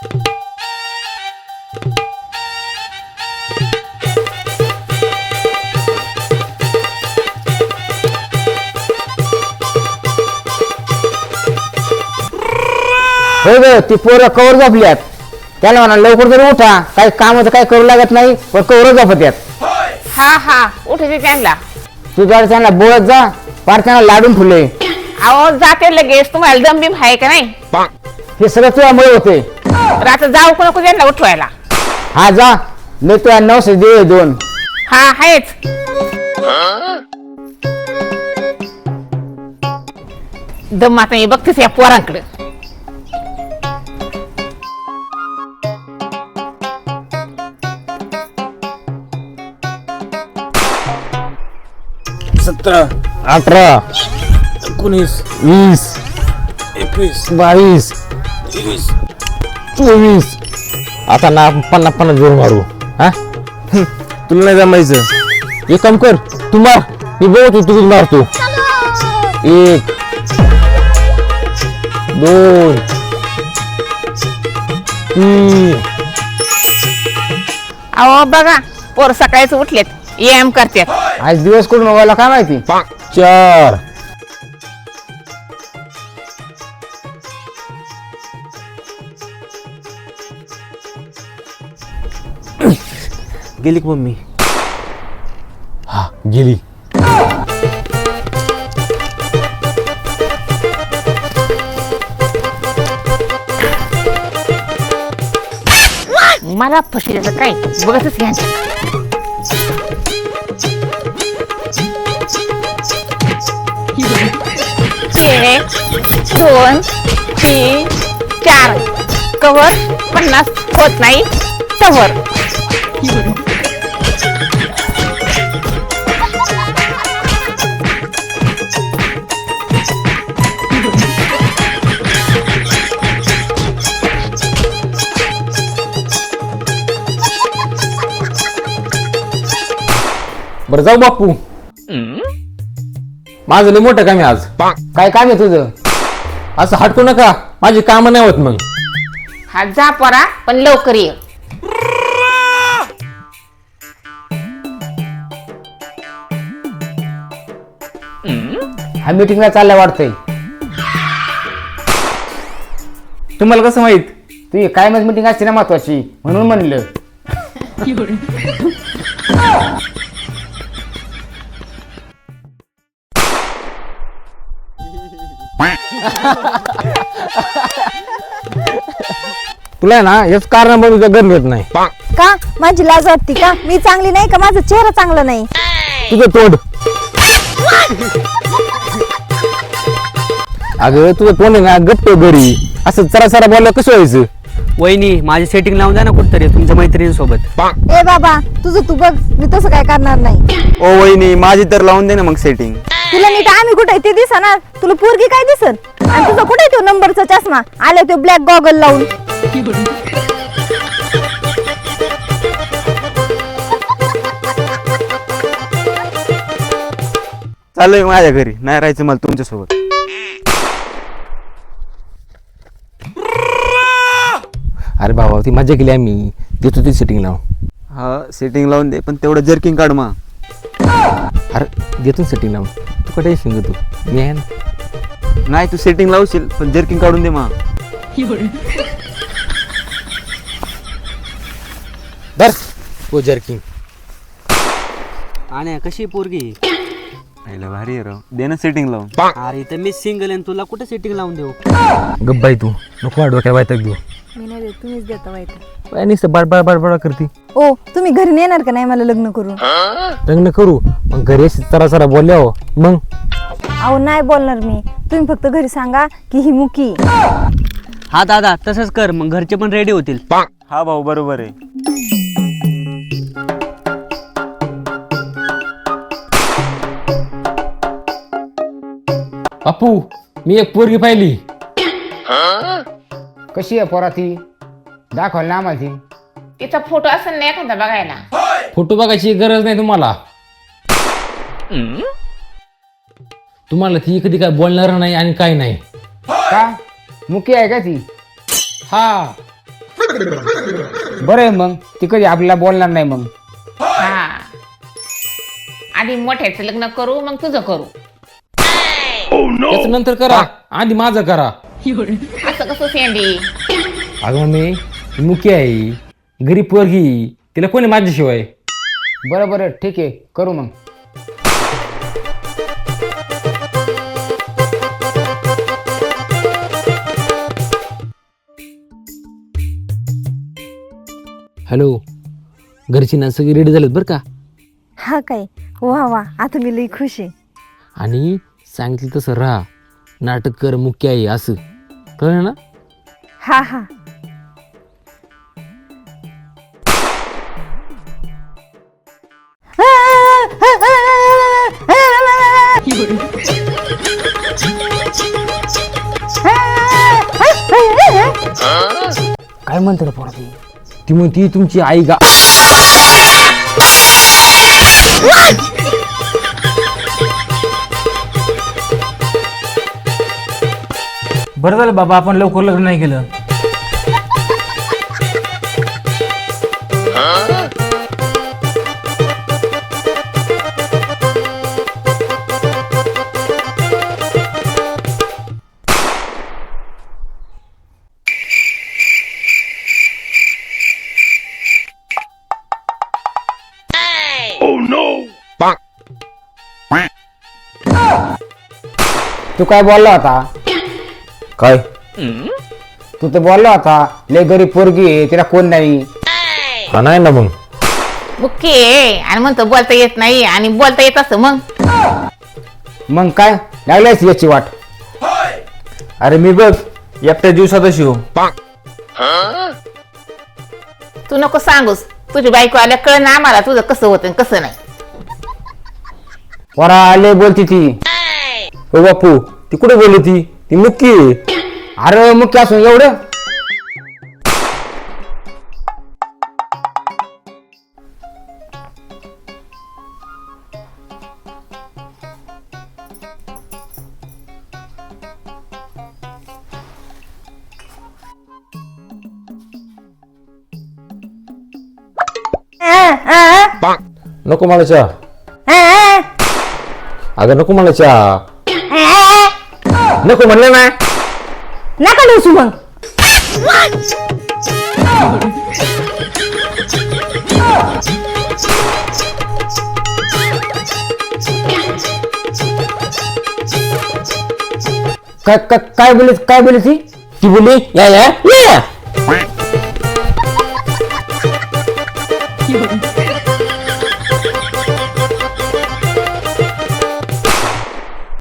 हो ग ती पोरं कवर झोपल्यात. त्याला म्हणा लवकर जर उठा, काही काम काय करू लागत नाही पण कवर झोपत्यात. हा हा उठते त्यांना. तू जर त्यांना बोलत जा, पार त्यांना लाडून फुले. अहो जाते लगेच. तुम्हाला दमबिम आहे का नाही? हे सगळं तुझ्यामुळे होते. रात्र जाऊ को नको त्यांना उठवायला. हा जा, नाही तुझ्या 900 दे 2. हा आहेच. दम आता मी बघतेस या पोरांकडे. सतरा 18 19 20 21 22 23 24. आता ना 50 जोर मारू. हा तुला नाही जमायचं. एक काम कर, तू मार, मी बघतो तू मारतो. 1 2 3. अहो बघा पोर सकाळीच उठलेत, व्यायाम करतात. आज दिवस कुठून व्हायला काय माहिती. 4 गेली की मम्मी? हा गेली. मला फसल्याचं काय बघतच घ्यायचं. एक 2 3 4 कवर 50 होत नाही तवर. बरं जाऊ बापू, माझं लय मोठं काम आहे आज. काय काम आहे तुझं? असं हटकू नका, माझी कामं नाही होत मग. हा जा पोरा पण लवकर ये. हा मीटिंगला चाललाय वाटतंय. तुम्हाला कसं माहित? तुझी काय मीटिंग असते ना महत्वाची, म्हणून म्हणलं. तुला ना हेच कारण तुझं घर येत नाही. का माझी लाज वाटते का? मी चांगली नाही का? माझा चेहरा चांगला नाही? तुझं तोंड. अगं तुझं तोंड आहे ना गप्प घरी, असं चरा बोललं कसं व्हायचं? वहिनी माझी सेटिंग लावून द्या ना कुठतरी तुमच्या मैत्रिणीसोबत. ए बाबा तुझं तू बघ, मी तसं काय करणार नाही. ओ वहिनी माझी तर लावून दे ना मग सेटिंग. तुला नीट आम्ही कुठे ते दिसणार? तुला पोरगी काय दिसन? आणि तुझा कुठे तो नंबरचा चष्मा आला, तो ब्लॅक गॉगल लावून? चाललोय माझ्या घरी, नाही राहायचं मला तुमच्यासोबत. अरे भावा ती मजा केली आम्ही, देतो ती सेटिंग लावून. हा सेटिंग लावून दे, पण तेवढं जर्किंग काढ मा. अरे देतो सेटिंग लावून, तू काय टेन्शन घेतो, मी आहे ना. नाही तू सेटिंग लावशील पण जर्किंग काढून दे मा. धर हो जर्किंग. आणि कशी पोरगी? आईला भारी आहे राव, दे ना सेटिंग लावून. अरे तर मी सिंगल आहे, तुला कुठे सेटिंग लावून देऊ? गप्पाई तू नको वाढवा, काय वायताक देऊ. मी नाही देत, तुम्हीच देता वाईट. काय नुसतं बडबड करते. ओ तुम्ही घरी नेणार का नाही मला लग्न करून? लग्न करू मग घरी चरा बोलल्या हो मग. अहो नाही बोलणार मी, तुम्ही फक्त घरी सांगा की ही मुकी. हा दादा तसंच कर, मग घरचे पण रेडी होतील. हा भाऊ बरोबर आहे. बापू मी एक पोरगी पाहिली. कशी आहे पोरा ती? दाखवल ना आम्हाला ती. तिचा फोटो असेल ना एखादा बघायला. फोटो बघायची गरज नाही तुम्हाला. तुम्हाला ती कधी काय बोलणार नाही आणि काय नाही. का मुकी आहे का ती? हा बरं आहे मग ती कधी आपल्याला बोलणार नाही मग. हा आधी मोठ्याचं लग्न करू मग तुझं करू. त्याचं नंतर करा, आधी माझं करा. असं कसं सेंडी? अगं मम्मी ती मुकी आहे, गरीब पोरगी, तिला कोणी माझ्याशिवाय. बरं बरं ठीक आहे करू मग. हॅलो, घरची ना सगळी रेडी झालेत बरं का. हा काय, वा वा, आता मी लई खुश आहे. आणि सांगितलं तसं राहा, नाटक कर, मुख्य आहे असं कळलं ना. हा हा. काय म्हणते रे पोरा ती म्हणती तुमची आई गा. बरं झालं बाबा आपण लवकर लग्न नाही केलं. तू काय बोलला होता? काय? तू तर बोलला होता लय गरीब पोरगी आहे, तिला कोण नाही. हा नाही ना मग. बुक्की आहे आणि म्हणतो बोलता येत नाही आणि बोलता येत असं मग काय लागल्यास याची वाट. अरे मी बघ एकट्या दिवसात शिव. तू नको सांगूस, तुझी बायको आल्या कळ ना आम्हाला तुझं कसं होतं आणि कसं नाही. पोरा लय बोलती ती. हो बापू ती कुठे बोलली ती मुक्की आहे. अरे मुख्य असून एवढं. नको मला चहा. अगं नको मला चहा. नको म्हणलं ना. नका डोसू मग. काय बोलली ती बोलली या या या.